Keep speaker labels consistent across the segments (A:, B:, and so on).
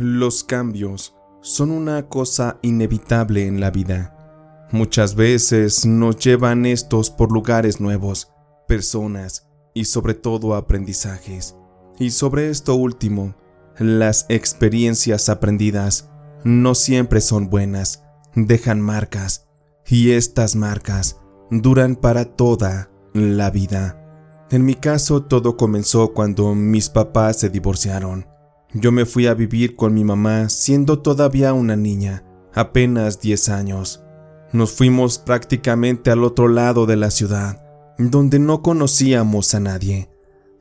A: Los cambios son una cosa inevitable en la vida. Muchas veces nos llevan estos por lugares nuevos, personas y sobre todo aprendizajes. Y sobre esto último, las experiencias aprendidas no siempre son buenas, dejan marcas y estas marcas duran para toda la vida. En mi caso todo comenzó cuando mis papás se divorciaron. Yo me fui a vivir con mi mamá siendo todavía una niña, apenas 10 años. Nos fuimos prácticamente al otro lado de la ciudad, donde no conocíamos a nadie.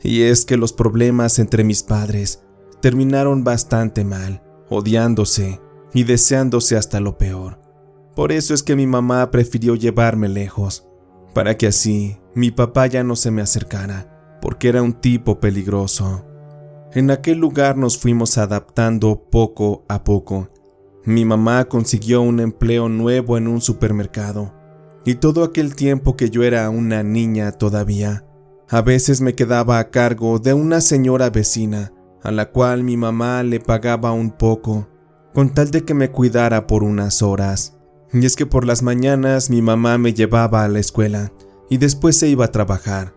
A: Y es que los problemas entre mis padres terminaron bastante mal, odiándose y deseándose hasta lo peor. Por eso es que mi mamá prefirió llevarme lejos, para que así mi papá ya no se me acercara, porque era un tipo peligroso. En aquel lugar nos fuimos adaptando poco a poco. Mi mamá consiguió un empleo nuevo en un supermercado, y todo aquel tiempo que yo era una niña todavía, a veces me quedaba a cargo de una señora vecina, a la cual mi mamá le pagaba un poco, con tal de que me cuidara por unas horas. Y es que por las mañanas mi mamá me llevaba a la escuela, y después se iba a trabajar.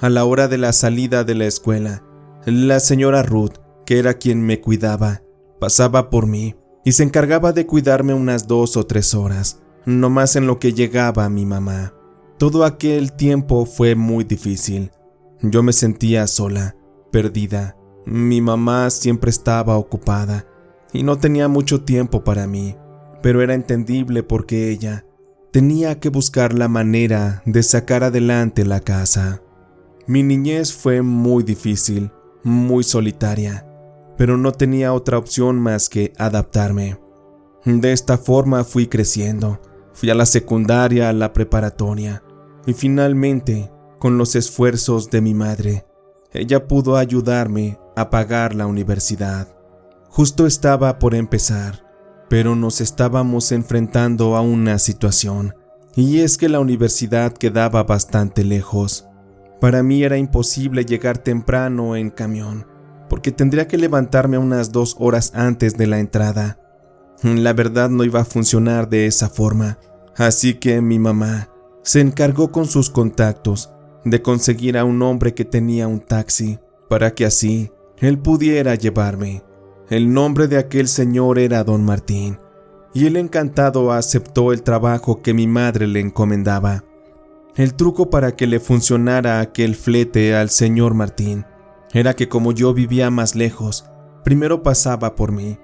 A: A la hora de la salida de la escuela, la señora Ruth, que era quien me cuidaba, pasaba por mí y se encargaba de cuidarme unas 2 o 3 horas, no más en lo que llegaba mi mamá. Todo aquel tiempo fue muy difícil. Yo me sentía sola, perdida. Mi mamá siempre estaba ocupada y no tenía mucho tiempo para mí, pero era entendible porque ella tenía que buscar la manera de sacar adelante la casa. Mi niñez fue muy difícil, muy solitaria, pero no tenía otra opción más que adaptarme. De esta forma fui creciendo, fui a la secundaria, a la preparatoria, y finalmente, con los esfuerzos de mi madre, ella pudo ayudarme a pagar la universidad. Justo estaba por empezar, pero nos estábamos enfrentando a una situación, y es que la universidad quedaba bastante lejos. Para mí era imposible llegar temprano en camión, porque tendría que levantarme unas 2 horas antes de la entrada. La verdad no iba a funcionar de esa forma, así que mi mamá se encargó con sus contactos de conseguir a un hombre que tenía un taxi, para que así él pudiera llevarme. El nombre de aquel señor era Don Martín, y él encantado aceptó el trabajo que mi madre le encomendaba. El truco para que le funcionara aquel flete al señor Martín era que como yo vivía más lejos, primero pasaba por mí,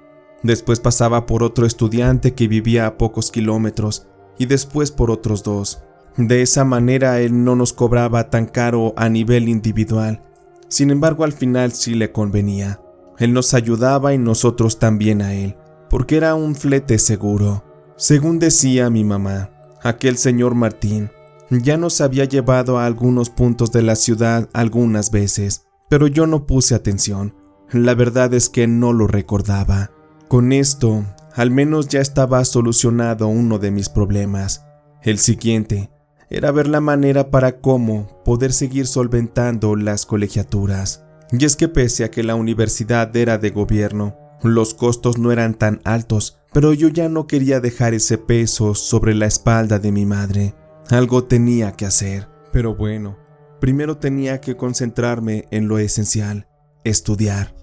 A: después pasaba por otro estudiante que vivía a pocos kilómetros y después por otros 2. De esa manera él no nos cobraba tan caro a nivel individual. Sin embargo, al final sí le convenía. Él nos ayudaba y nosotros también a él, porque era un flete seguro. Según decía mi mamá, aquel señor Martín ya nos había llevado a algunos puntos de la ciudad algunas veces, pero yo no puse atención. La verdad es que no lo recordaba. Con esto, al menos ya estaba solucionado uno de mis problemas. El siguiente era ver la manera para cómo poder seguir solventando las colegiaturas. Y es que pese a que la universidad era de gobierno, los costos no eran tan altos, pero yo ya no quería dejar ese peso sobre la espalda de mi madre. Algo tenía que hacer, pero bueno, primero tenía que concentrarme en lo esencial, estudiar.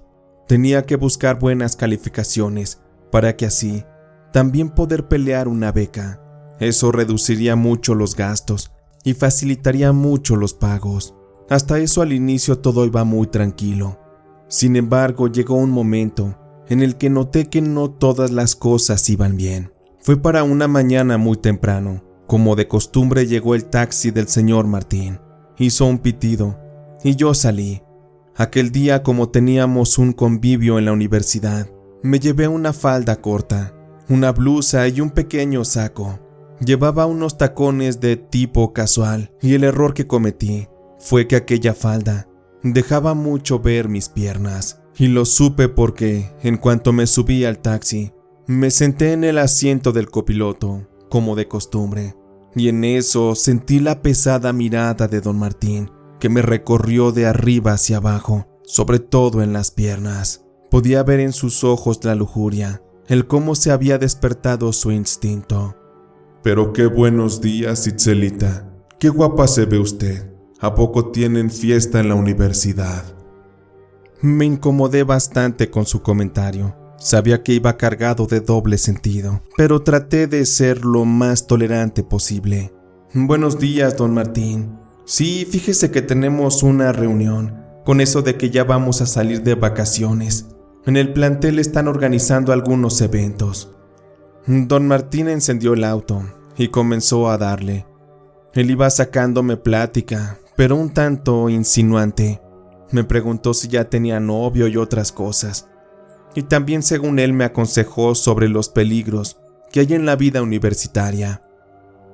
A: Tenía que buscar buenas calificaciones para que así también poder pelear una beca. Eso reduciría mucho los gastos y facilitaría mucho los pagos. Hasta eso al inicio todo iba muy tranquilo. Sin embargo, llegó un momento en el que noté que no todas las cosas iban bien. Fue para una mañana muy temprano. Como de costumbre llegó el taxi del señor Martín. Hizo un pitido y yo salí. Aquel día, como teníamos un convivio en la universidad, me llevé una falda corta, una blusa y un pequeño saco. Llevaba unos tacones de tipo casual y el error que cometí fue que aquella falda dejaba mucho ver mis piernas. Y lo supe porque, en cuanto me subí al taxi, me senté en el asiento del copiloto, como de costumbre. Y en eso sentí la pesada mirada de Don Martín, que me recorrió de arriba hacia abajo, sobre todo en las piernas. Podía ver en sus ojos la lujuria, el cómo se había despertado su instinto.
B: Pero qué buenos días, Itzelita. Qué guapa se ve usted. ¿A poco tienen fiesta en la universidad?
A: Me incomodé bastante con su comentario. Sabía que iba cargado de doble sentido, pero traté de ser lo más tolerante posible. Buenos días, don Martín. Sí, fíjese que tenemos una reunión, con eso de que ya vamos a salir de vacaciones. En el plantel están organizando algunos eventos. Don Martín encendió el auto y comenzó a darle. Él iba sacándome plática, pero un tanto insinuante. Me preguntó si ya tenía novio y otras cosas. Y también, según él, me aconsejó sobre los peligros que hay en la vida universitaria.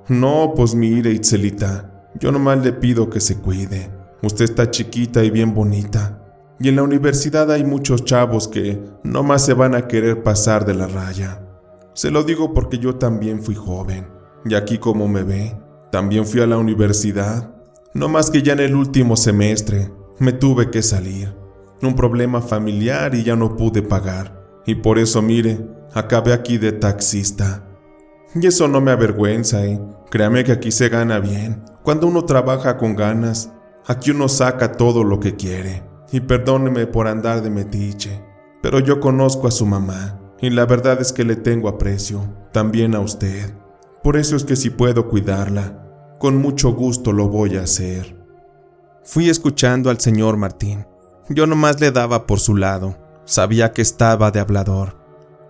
B: No, pues mire, Itzelita, yo nomás le pido que se cuide. Usted está chiquita y bien bonita. Y en la universidad hay muchos chavos que nomás se van a querer pasar de la raya. Se lo digo porque yo también fui joven. Y aquí, como me ve, también fui a la universidad. No más que ya en el último semestre me tuve que salir. Un problema familiar y ya no pude pagar. Y por eso, mire, acabé aquí de taxista. Y eso no me avergüenza, Créame que aquí se gana bien. Cuando uno trabaja con ganas, aquí uno saca todo lo que quiere. Y perdóneme por andar de metiche, pero yo conozco a su mamá y la verdad es que le tengo aprecio, también a usted. Por eso es que si puedo cuidarla, con mucho gusto lo voy a hacer.
A: Fui escuchando al señor Martín. Yo nomás le daba por su lado. Sabía que estaba de hablador.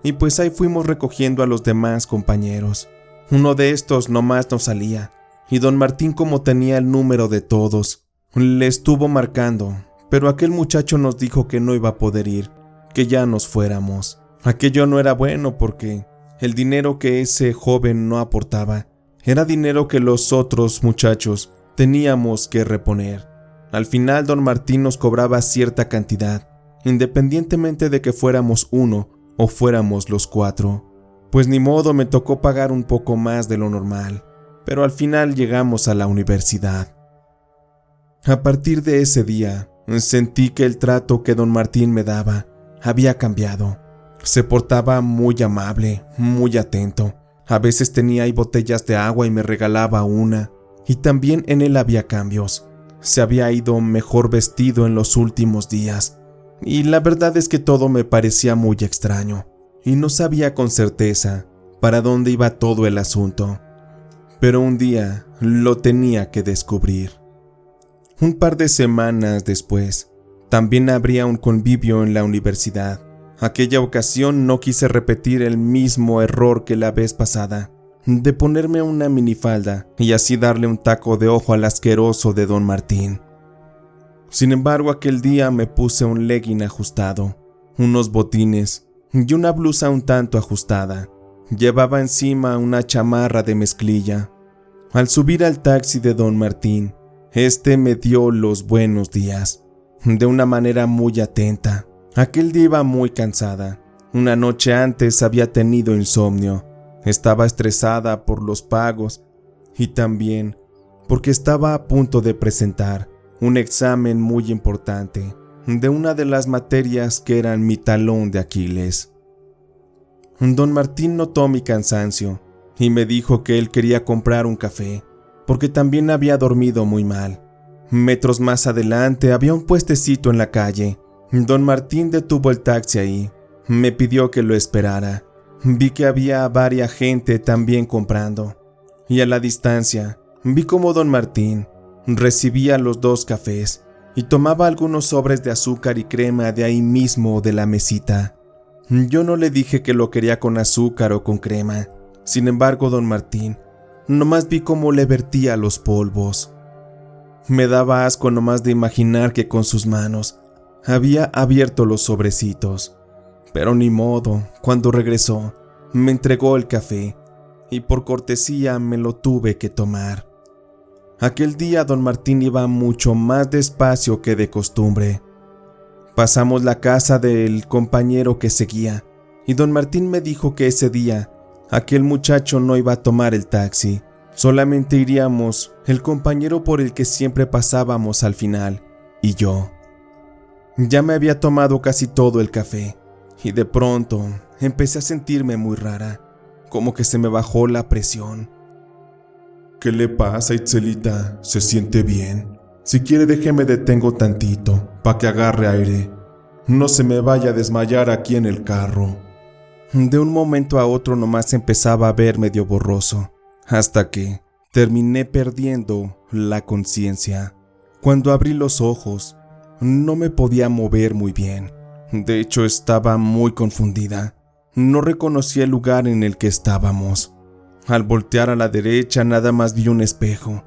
A: Y pues ahí fuimos recogiendo a los demás compañeros. Uno de estos nomás no salía. Y don Martín, como tenía el número de todos, le estuvo marcando. Pero aquel muchacho nos dijo que no iba a poder ir, que ya nos fuéramos. Aquello no era bueno porque el dinero que ese joven no aportaba era dinero que los otros muchachos teníamos que reponer. Al final don Martín nos cobraba cierta cantidad, independientemente de que fuéramos uno o fuéramos los 4. Pues ni modo, me tocó pagar un poco más de lo normal, pero al final llegamos a la universidad. A partir de ese día, sentí que el trato que don Martín me daba había cambiado. Se portaba muy amable, muy atento. A veces tenía ahí botellas de agua y me regalaba una. Y también en él había cambios. Se había ido mejor vestido en los últimos días. Y la verdad es que todo me parecía muy extraño. Y no sabía con certeza para dónde iba todo el asunto. Pero un día lo tenía que descubrir. Un par de semanas después, también habría un convivio en la universidad. Aquella ocasión no quise repetir el mismo error que la vez pasada, de ponerme una minifalda y así darle un taco de ojo al asqueroso de don Martín. Sin embargo, aquel día me puse un legging ajustado, unos botines y una blusa un tanto ajustada. Llevaba encima una chamarra de mezclilla. Al subir al taxi de don Martín, este me dio los buenos días, de una manera muy atenta. Aquel día iba muy cansada. Una noche antes había tenido insomnio. Estaba estresada por los pagos y también porque estaba a punto de presentar un examen muy importante de una de las materias que eran mi talón de Aquiles. Don Martín notó mi cansancio y me dijo que él quería comprar un café, porque también había dormido muy mal. Metros más adelante había un puestecito en la calle. Don Martín detuvo el taxi ahí. Me pidió que lo esperara. Vi que había varias gente también comprando. Y a la distancia, vi cómo don Martín recibía los 2 cafés y tomaba algunos sobres de azúcar y crema de ahí mismo de la mesita. Yo no le dije que lo quería con azúcar o con crema. Sin embargo, don Martín nomás vi cómo le vertía los polvos. Me daba asco nomás de imaginar que con sus manos había abierto los sobrecitos. Pero ni modo, cuando regresó, me entregó el café y por cortesía me lo tuve que tomar. Aquel día don Martín iba mucho más despacio que de costumbre. Pasamos la casa del compañero que seguía y don Martín me dijo que ese día aquel muchacho no iba a tomar el taxi. Solamente iríamos el compañero por el que siempre pasábamos al final y yo. Ya me había tomado casi todo el café y de pronto empecé a sentirme muy rara, como que se me bajó la presión.
B: ¿Qué le pasa, Itzelita? ¿Se siente bien? Si quiere déjeme detengo tantito, pa' que agarre aire. No se me vaya a desmayar aquí en el carro.
A: De un momento a otro nomás empezaba a ver medio borroso, hasta que terminé perdiendo la conciencia. Cuando abrí los ojos, no me podía mover muy bien. De hecho, estaba muy confundida. No reconocí el lugar en el que estábamos. Al voltear a la derecha, nada más vi un espejo,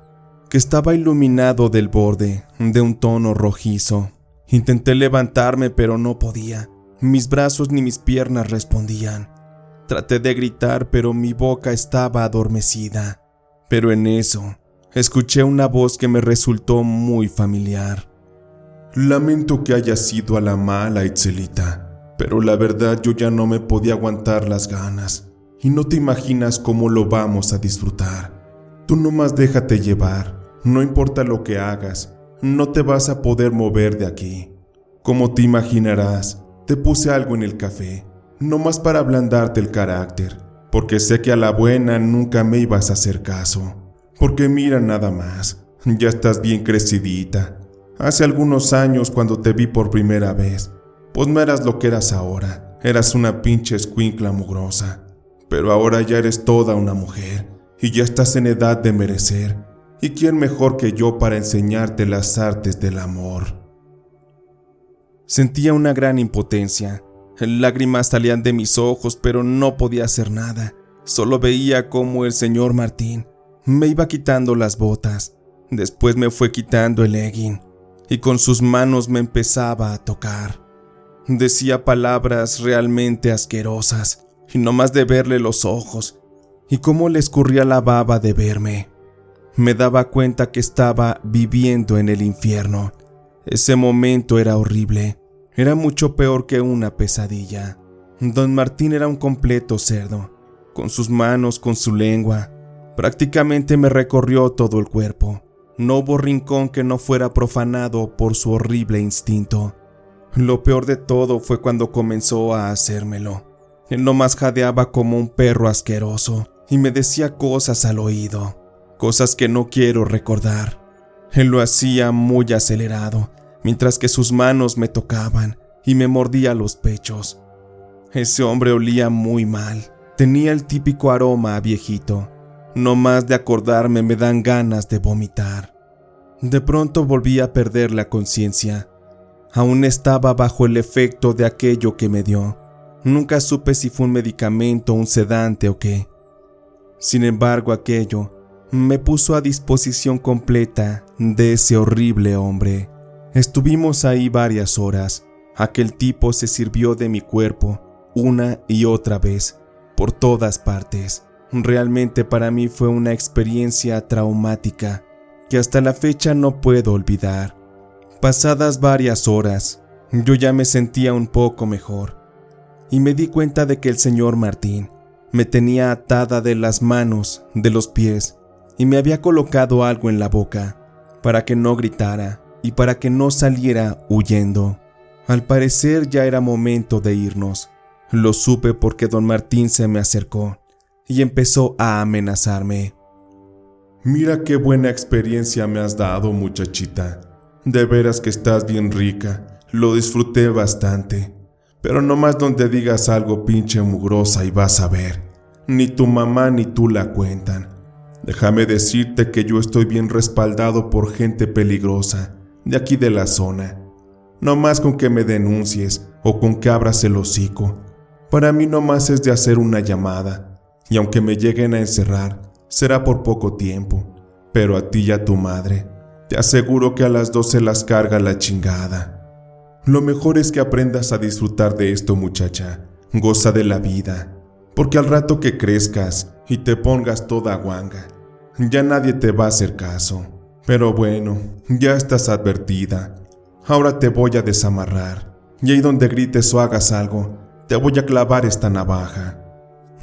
A: que estaba iluminado del borde, de un tono rojizo. Intenté levantarme, pero no podía. Mis brazos ni mis piernas respondían. Traté de gritar, pero mi boca estaba adormecida. Pero en eso, escuché una voz que me resultó muy familiar.
B: Lamento que haya sido a la mala, Itzelita, pero la verdad yo ya no me podía aguantar las ganas. Y no te imaginas cómo lo vamos a disfrutar. Tú nomás déjate llevar, no importa lo que hagas, no te vas a poder mover de aquí. Como te imaginarás, te puse algo en el café, nomás para ablandarte el carácter, porque sé que a la buena nunca me ibas a hacer caso. Porque mira nada más, ya estás bien crecidita. Hace algunos años cuando te vi por primera vez, pues no eras lo que eras ahora, eras una pinche escuincla mugrosa. Pero ahora ya eres toda una mujer y ya estás en edad de merecer. ¿Y quién mejor que yo para enseñarte las artes del amor?
A: Sentía una gran impotencia. Lágrimas salían de mis ojos, pero no podía hacer nada. Solo veía cómo el señor Martín me iba quitando las botas. Después me fue quitando el legging y con sus manos me empezaba a tocar. Decía palabras realmente asquerosas. Y no más de verle los ojos y cómo le escurría la baba de verme, me daba cuenta que estaba viviendo en el infierno. Ese momento era horrible, era mucho peor que una pesadilla. Don Martín era un completo cerdo, con sus manos, con su lengua, prácticamente me recorrió todo el cuerpo. No hubo rincón que no fuera profanado por su horrible instinto. Lo peor de todo fue cuando comenzó a hacérmelo. Él nomás jadeaba como un perro asqueroso y me decía cosas al oído, cosas que no quiero recordar. Él lo hacía muy acelerado, mientras que sus manos me tocaban y me mordía los pechos. Ese hombre olía muy mal, tenía el típico aroma a viejito. No más de acordarme me dan ganas de vomitar. De pronto volví a perder la conciencia. Aún estaba bajo el efecto de aquello que me dio. Nunca supe si fue un medicamento, un sedante o qué. Sin embargo, aquello me puso a disposición completa de ese horrible hombre. Estuvimos ahí varias horas. Aquel tipo se sirvió de mi cuerpo una y otra vez, por todas partes. Realmente para mí fue una experiencia traumática que hasta la fecha no puedo olvidar. Pasadas varias horas, yo ya me sentía un poco mejor. Y me di cuenta de que el señor Martín me tenía atada de las manos, de los pies, y me había colocado algo en la boca, para que no gritara y para que no saliera huyendo. Al parecer ya era momento de irnos. Lo supe porque don Martín se me acercó y empezó a amenazarme.
B: Mira qué buena experiencia me has dado, muchachita. De veras que estás bien rica, lo disfruté bastante. Pero nomás donde digas algo pinche mugrosa y vas a ver. Ni tu mamá ni tú la cuentan. Déjame decirte que yo estoy bien respaldado por gente peligrosa, de aquí de la zona. Nomás con que me denuncies o con que abras el hocico. Para mí nomás es de hacer una llamada. Y aunque me lleguen a encerrar, será por poco tiempo. Pero a ti y a tu madre, te aseguro que a las 2 se las carga la chingada. Lo mejor es que aprendas a disfrutar de esto, muchacha. Goza de la vida, porque al rato que crezcas y te pongas toda guanga, ya nadie te va a hacer caso. Pero bueno, ya estás advertida. Ahora te voy a desamarrar, y ahí donde grites o hagas algo, te voy a clavar esta navaja.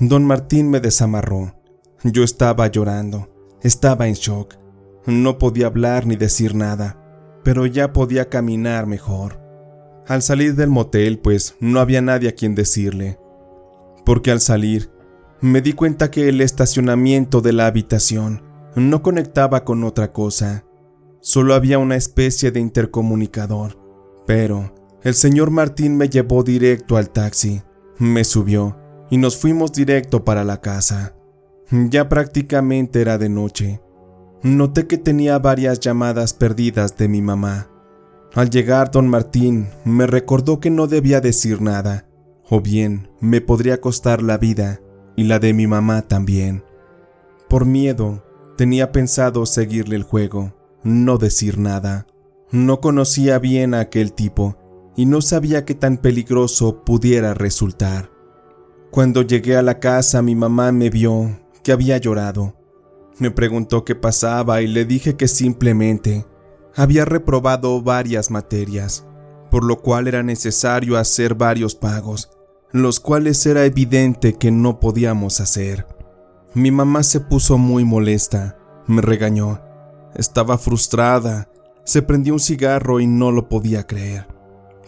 A: Don Martín me desamarró. Yo estaba llorando, estaba en shock. No podía hablar ni decir nada, pero ya podía caminar mejor. Al salir del motel, pues no había nadie a quien decirle, porque al salir me di cuenta que el estacionamiento de la habitación no conectaba con otra cosa, solo había una especie de intercomunicador, pero el señor Martín me llevó directo al taxi, me subió y nos fuimos directo para la casa. Ya prácticamente era de noche. Noté que tenía varias llamadas perdidas de mi mamá. Al llegar, don Martín me recordó que no debía decir nada, o bien me podría costar la vida y la de mi mamá también. Por miedo, tenía pensado seguirle el juego, no decir nada. No conocía bien a aquel tipo y no sabía qué tan peligroso pudiera resultar. Cuando llegué a la casa, mi mamá me vio que había llorado. Me preguntó qué pasaba y le dije que simplemente había reprobado varias materias, por lo cual era necesario hacer varios pagos, los cuales era evidente que no podíamos hacer. Mi mamá se puso muy molesta, me regañó. Estaba frustrada, se prendió un cigarro y no lo podía creer.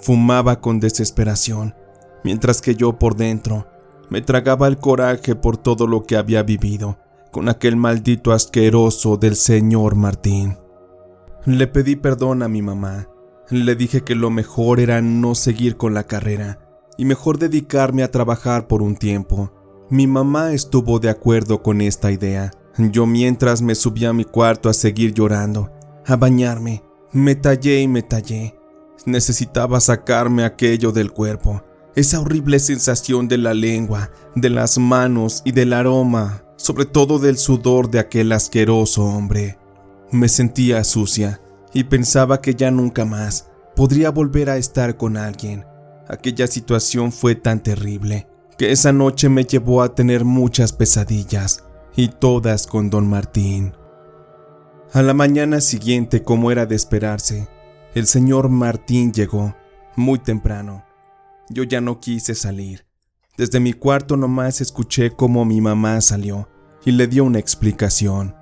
A: Fumaba con desesperación, mientras que yo por dentro me tragaba el coraje por todo lo que había vivido con aquel maldito asqueroso del señor Martín. Le pedí perdón a mi mamá. Le dije que lo mejor era no seguir con la carrera y mejor dedicarme a trabajar por un tiempo. Mi mamá estuvo de acuerdo con esta idea. Yo mientras me subí a mi cuarto a seguir llorando, a bañarme, me tallé y me tallé. Necesitaba sacarme aquello del cuerpo, esa horrible sensación de la lengua, de las manos y del aroma, sobre todo del sudor de aquel asqueroso hombre. Me sentía sucia y pensaba que ya nunca más podría volver a estar con alguien. Aquella situación fue tan terrible que esa noche me llevó a tener muchas pesadillas, y todas con don Martín. A la mañana siguiente, como era de esperarse, el señor Martín llegó muy temprano. Yo ya no quise salir. Desde mi cuarto nomás escuché cómo mi mamá salió y le dio una explicación.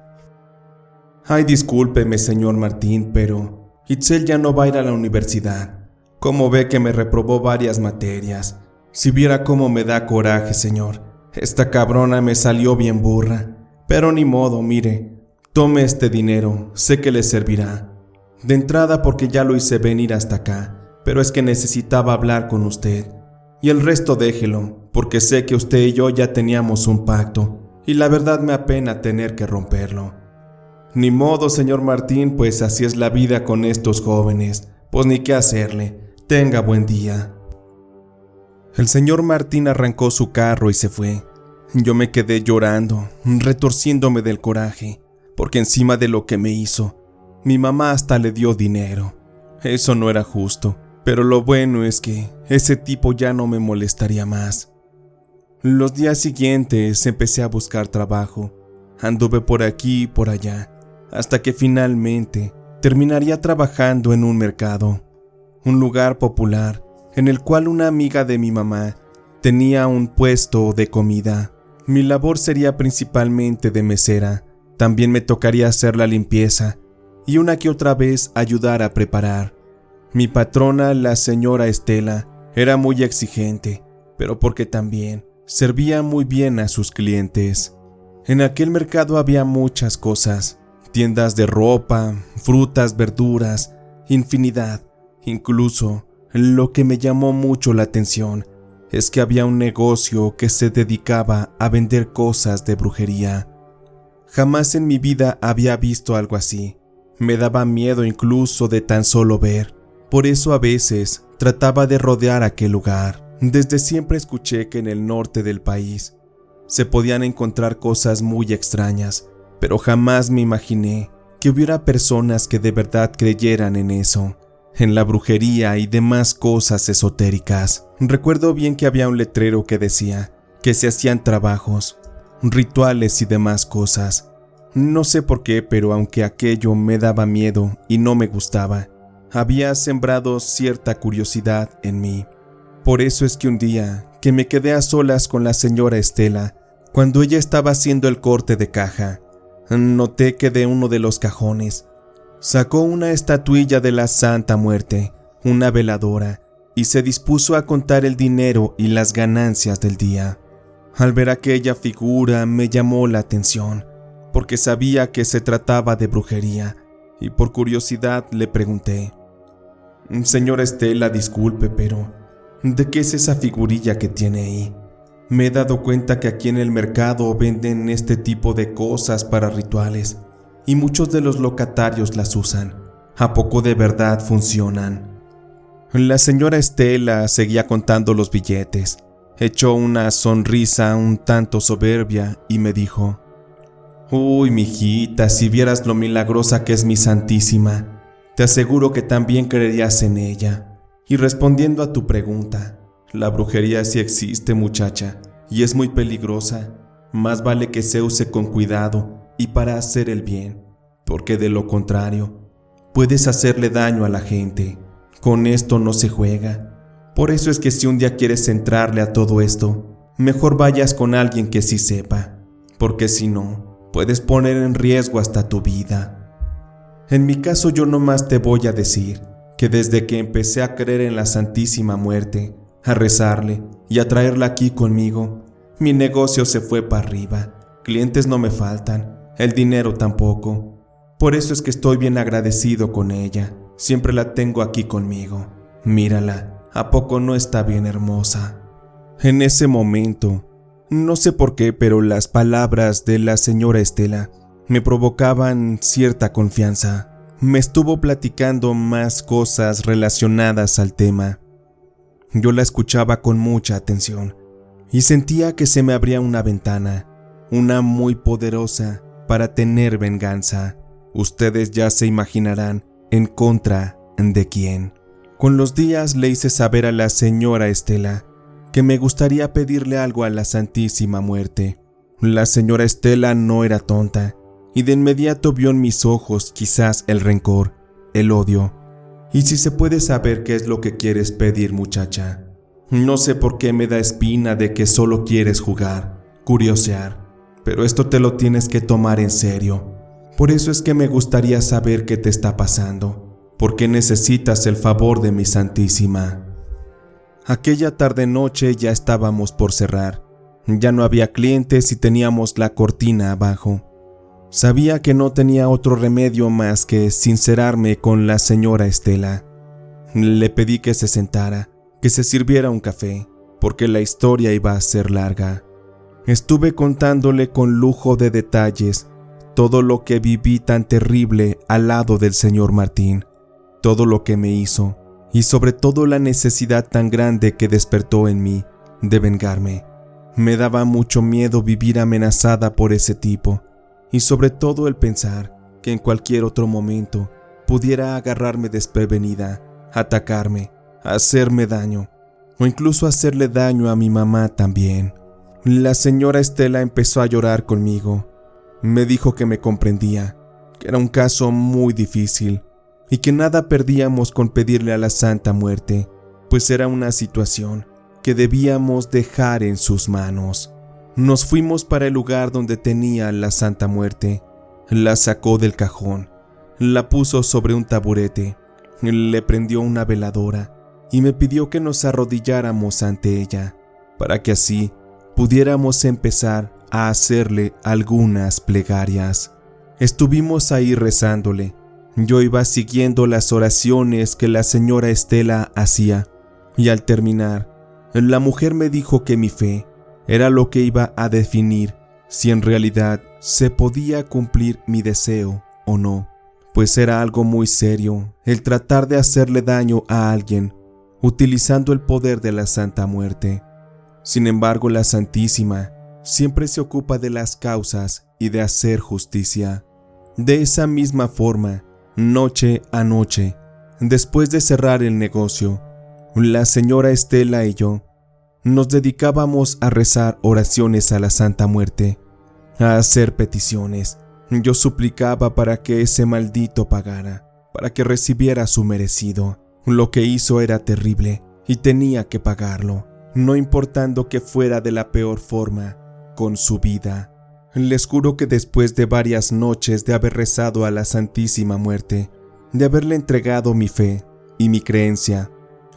A: Ay, discúlpeme, señor Martín, pero Itzel ya no va a ir a la universidad. ¿Cómo ve que me reprobó varias materias? Si viera cómo me da coraje, señor. Esta cabrona me salió bien burra. Pero ni modo, mire. Tome este dinero, sé que le servirá. De entrada porque ya lo hice venir hasta acá, pero es que necesitaba hablar con usted. Y el resto déjelo, porque sé que usted y yo ya teníamos un pacto, y la verdad me apena tener que romperlo. Ni modo, señor Martín, pues así es la vida con estos jóvenes. Pues ni qué hacerle. Tenga buen día. El señor Martín arrancó su carro y se fue. Yo me quedé llorando, retorciéndome del coraje, porque encima de lo que me hizo, mi mamá hasta le dio dinero. Eso no era justo, pero lo bueno es que ese tipo ya no me molestaría más. Los días siguientes empecé a buscar trabajo. Anduve por aquí y por allá, hasta que finalmente terminaría trabajando en un mercado, un lugar popular en el cual una amiga de mi mamá tenía un puesto de comida. Mi labor sería principalmente de mesera. También me tocaría hacer la limpieza y una que otra vez ayudar a preparar. Mi patrona, la señora Estela, era muy exigente, pero porque también servía muy bien a sus clientes. En aquel mercado había muchas cosas, tiendas de ropa, frutas, verduras, infinidad. Incluso, lo que me llamó mucho la atención es que había un negocio que se dedicaba a vender cosas de brujería. Jamás en mi vida había visto algo así. Me daba miedo incluso de tan solo ver. Por eso a veces trataba de rodear aquel lugar. Desde siempre escuché que en el norte del país se podían encontrar cosas muy extrañas, pero jamás me imaginé que hubiera personas que de verdad creyeran en eso, en la brujería y demás cosas esotéricas. Recuerdo bien que había un letrero que decía que se hacían trabajos, rituales y demás cosas. No sé por qué, pero aunque aquello me daba miedo y no me gustaba, había sembrado cierta curiosidad en mí. Por eso es que un día que me quedé a solas con la señora Estela, cuando ella estaba haciendo el corte de caja, noté que de uno de los cajones sacó una estatuilla de la Santa Muerte, una veladora y se dispuso a contar el dinero y las ganancias del día. Al ver aquella figura me llamó la atención, porque sabía que se trataba de brujería, y por curiosidad le pregunté: «Señora Estela, disculpe, pero ¿de qué es esa figurilla que tiene ahí? Me he dado cuenta que aquí en el mercado venden este tipo de cosas para rituales, y muchos de los locatarios las usan. ¿A poco de verdad funcionan?». La señora Estela seguía contando los billetes. Echó una sonrisa un tanto soberbia y me dijo: «Uy, mijita, si vieras lo milagrosa que es mi Santísima, te aseguro que también creerías en ella. Y respondiendo a tu pregunta, la brujería sí existe, muchacha, y es muy peligrosa. Más vale que se use con cuidado y para hacer el bien, porque de lo contrario, puedes hacerle daño a la gente. Con esto no se juega. Por eso es que si un día quieres entrarle a todo esto, mejor vayas con alguien que sí sepa, porque si no, puedes poner en riesgo hasta tu vida. En mi caso yo nomás te voy a decir que desde que empecé a creer en la Santísima Muerte, a rezarle y a traerla aquí conmigo, mi negocio se fue para arriba. Clientes no me faltan, el dinero tampoco. Por eso es que estoy bien agradecido con ella. Siempre la tengo aquí conmigo. Mírala, ¿a poco no está bien hermosa?». En ese momento, no sé por qué, pero las palabras de la señora Estela me provocaban cierta confianza. Me estuvo platicando más cosas relacionadas al tema. Yo la escuchaba con mucha atención y sentía que se me abría una ventana, una muy poderosa, para tener venganza. Ustedes ya se imaginarán en contra de quién. Con los días le hice saber a la señora Estela que me gustaría pedirle algo a la Santísima Muerte. La señora Estela no era tonta y de inmediato vio en mis ojos quizás el rencor, el odio. «¿Y si se puede saber qué es lo que quieres pedir, muchacha? No sé por qué me da espina de que solo quieres jugar, curiosear, pero esto te lo tienes que tomar en serio. Por eso es que me gustaría saber qué te está pasando. ¿Por qué necesitas el favor de mi Santísima?». Aquella tarde-noche ya estábamos por cerrar. Ya no había clientes y teníamos la cortina abajo. Sabía que no tenía otro remedio más que sincerarme con la señora Estela. Le pedí que se sentara, que se sirviera un café, porque la historia iba a ser larga. Estuve contándole con lujo de detalles todo lo que viví tan terrible al lado del señor Martín, todo lo que me hizo, y sobre todo la necesidad tan grande que despertó en mí de vengarme. Me daba mucho miedo vivir amenazada por ese tipo, y sobre todo el pensar que en cualquier otro momento pudiera agarrarme desprevenida, atacarme, hacerme daño, o incluso hacerle daño a mi mamá también. La señora Estela empezó a llorar conmigo. Me dijo que me comprendía, que era un caso muy difícil, y que nada perdíamos con pedirle a la Santa Muerte, pues era una situación que debíamos dejar en sus manos. Nos fuimos para el lugar donde tenía la Santa Muerte. La sacó del cajón, la puso sobre un taburete, le prendió una veladora y me pidió que nos arrodilláramos ante ella, para que así pudiéramos empezar a hacerle algunas plegarias. Estuvimos ahí rezándole. Yo iba siguiendo las oraciones que la señora Estela hacía, y al terminar, la mujer me dijo que mi fe era lo que iba a definir si en realidad se podía cumplir mi deseo o no, pues era algo muy serio el tratar de hacerle daño a alguien utilizando el poder de la Santa Muerte. Sin embargo, la Santísima siempre se ocupa de las causas y de hacer justicia. De esa misma forma, noche a noche, después de cerrar el negocio, la señora Estela y yo nos dedicábamos a rezar oraciones a la Santa Muerte, a hacer peticiones. Yo suplicaba para que ese maldito pagara, para que recibiera su merecido. Lo que hizo era terrible y tenía que pagarlo, no importando que fuera de la peor forma, con su vida. Les juro que después de varias noches de haber rezado a la Santísima Muerte, de haberle entregado mi fe y mi creencia,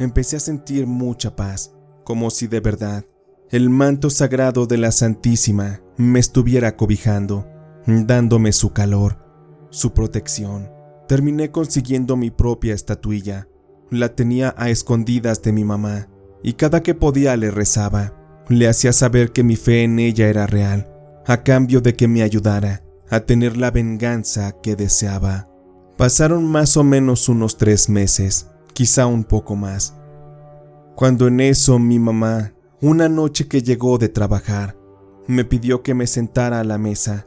A: empecé a sentir mucha paz, como si de verdad el manto sagrado de la Santísima me estuviera cobijando, dándome su calor, su protección. Terminé consiguiendo mi propia estatuilla. La tenía a escondidas de mi mamá y cada que podía le rezaba. Le hacía saber que mi fe en ella era real, a cambio de que me ayudara a tener la venganza que deseaba. Pasaron más o menos unos 3 meses, quizá un poco más, cuando en eso mi mamá, una noche que llegó de trabajar, me pidió que me sentara a la mesa,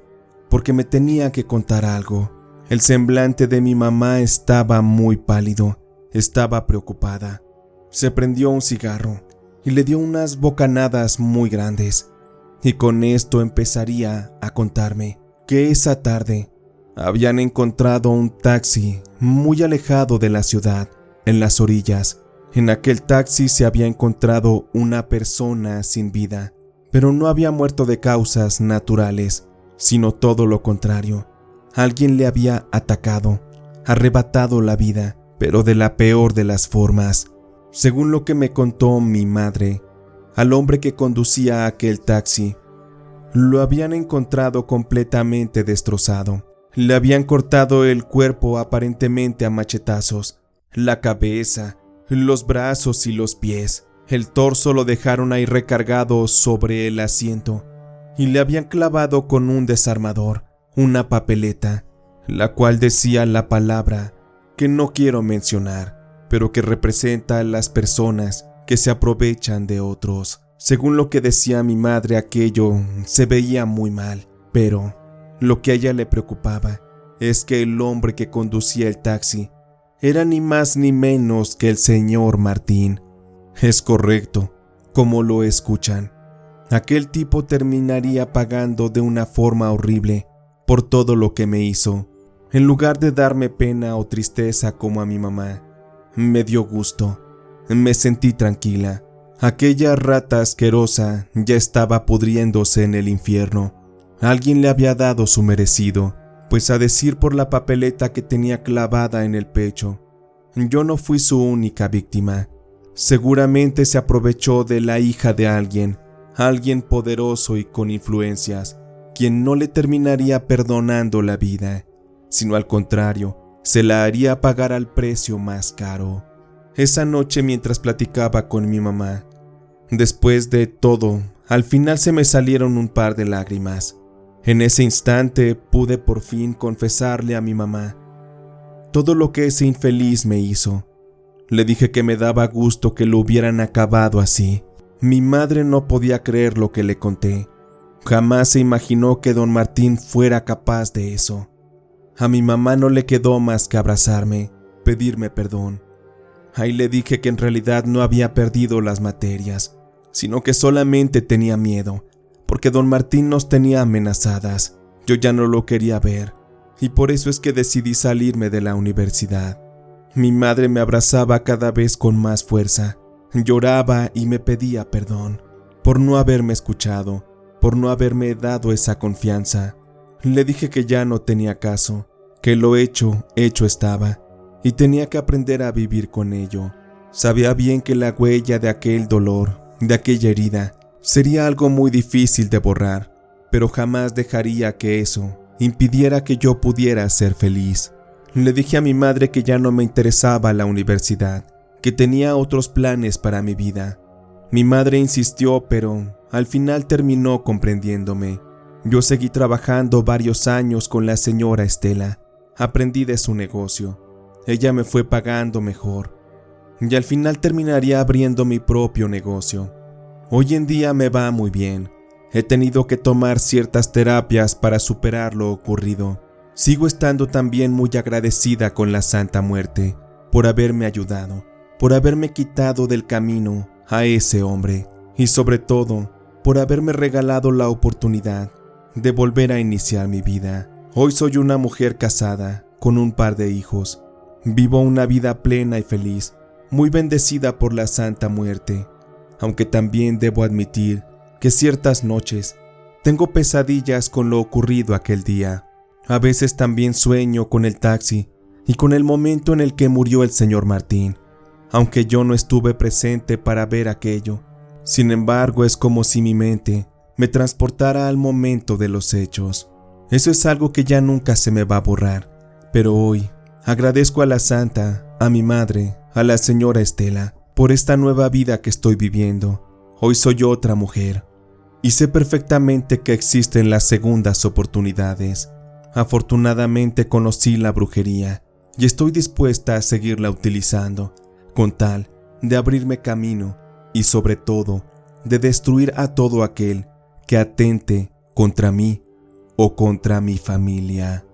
A: porque me tenía que contar algo. El semblante de mi mamá estaba muy pálido, estaba preocupada. Se prendió un cigarro y le dio unas bocanadas muy grandes, y con esto empezaría a contarme que esa tarde habían encontrado un taxi muy alejado de la ciudad, en las orillas. En aquel taxi se había encontrado una persona sin vida, pero no había muerto de causas naturales, sino todo lo contrario. Alguien le había atacado, arrebatado la vida, pero de la peor de las formas. Según lo que me contó mi madre, al hombre que conducía aquel taxi, lo habían encontrado completamente destrozado. Le habían cortado el cuerpo aparentemente a machetazos, la cabeza, los brazos y los pies. El torso lo dejaron ahí recargado sobre el asiento y le habían clavado con un desarmador una papeleta, la cual decía la palabra que no quiero mencionar, pero que representa a las personas que se aprovechan de otros. Según lo que decía mi madre, aquello se veía muy mal, pero lo que a ella le preocupaba es que el hombre que conducía el taxi era ni más ni menos que el señor Martín. Es correcto, como lo escuchan. Aquel tipo terminaría pagando de una forma horrible por todo lo que me hizo. En lugar de darme pena o tristeza como a mi mamá, me dio gusto. Me sentí tranquila. Aquella rata asquerosa ya estaba pudriéndose en el infierno. Alguien le había dado su merecido, pues a decir por la papeleta que tenía clavada en el pecho, yo no fui su única víctima. Seguramente se aprovechó de la hija de alguien poderoso y con influencias, quien no le terminaría perdonando la vida, sino al contrario, se la haría pagar al precio más caro. Esa noche mientras platicaba con mi mamá, después de todo, al final se me salieron un par de lágrimas. En ese instante pude por fin confesarle a mi mamá todo lo que ese infeliz me hizo. Le dije que me daba gusto que lo hubieran acabado así. Mi madre no podía creer lo que le conté. Jamás se imaginó que don Martín fuera capaz de eso. A mi mamá no le quedó más que abrazarme, pedirme perdón. Ahí le dije que en realidad no había perdido las materias, sino que solamente tenía miedo, porque don Martín nos tenía amenazadas. Yo ya no lo quería ver, y por eso es que decidí salirme de la universidad. Mi madre me abrazaba cada vez con más fuerza, lloraba y me pedía perdón por no haberme escuchado, por no haberme dado esa confianza. Le dije que ya no tenía caso, que lo hecho estaba, y tenía que aprender a vivir con ello. Sabía bien que la huella de aquel dolor, de aquella herida, sería algo muy difícil de borrar, pero jamás dejaría que eso impidiera que yo pudiera ser feliz. Le dije a mi madre que ya no me interesaba la universidad, que tenía otros planes para mi vida. Mi madre insistió, pero al final terminó comprendiéndome. Yo seguí trabajando varios años con la señora Estela. Aprendí de su negocio. Ella me fue pagando mejor. Y al final terminaría abriendo mi propio negocio. Hoy en día me va muy bien. He tenido que tomar ciertas terapias para superar lo ocurrido. Sigo estando también muy agradecida con la Santa Muerte por haberme ayudado, por haberme quitado del camino a ese hombre y sobre todo por haberme regalado la oportunidad de volver a iniciar mi vida. Hoy soy una mujer casada con un par de hijos. Vivo una vida plena y feliz, muy bendecida por la Santa Muerte, aunque también debo admitir que ciertas noches tengo pesadillas con lo ocurrido aquel día. A veces también sueño con el taxi y con el momento en el que murió el señor Martín. aunque yo no estuve presente para ver aquello. Sin embargo, es como si mi mente me transportara al momento de los hechos. Eso es algo que ya nunca se me va a borrar, pero hoy agradezco a la Santa, a mi madre, a la señora Estela, por esta nueva vida que estoy viviendo. Hoy soy otra mujer y sé perfectamente que existen las segundas oportunidades. Afortunadamente conocí la brujería y estoy dispuesta a seguirla utilizando, con tal de abrirme camino y sobre todo de destruir a todo aquel que atente contra mí o contra mi familia.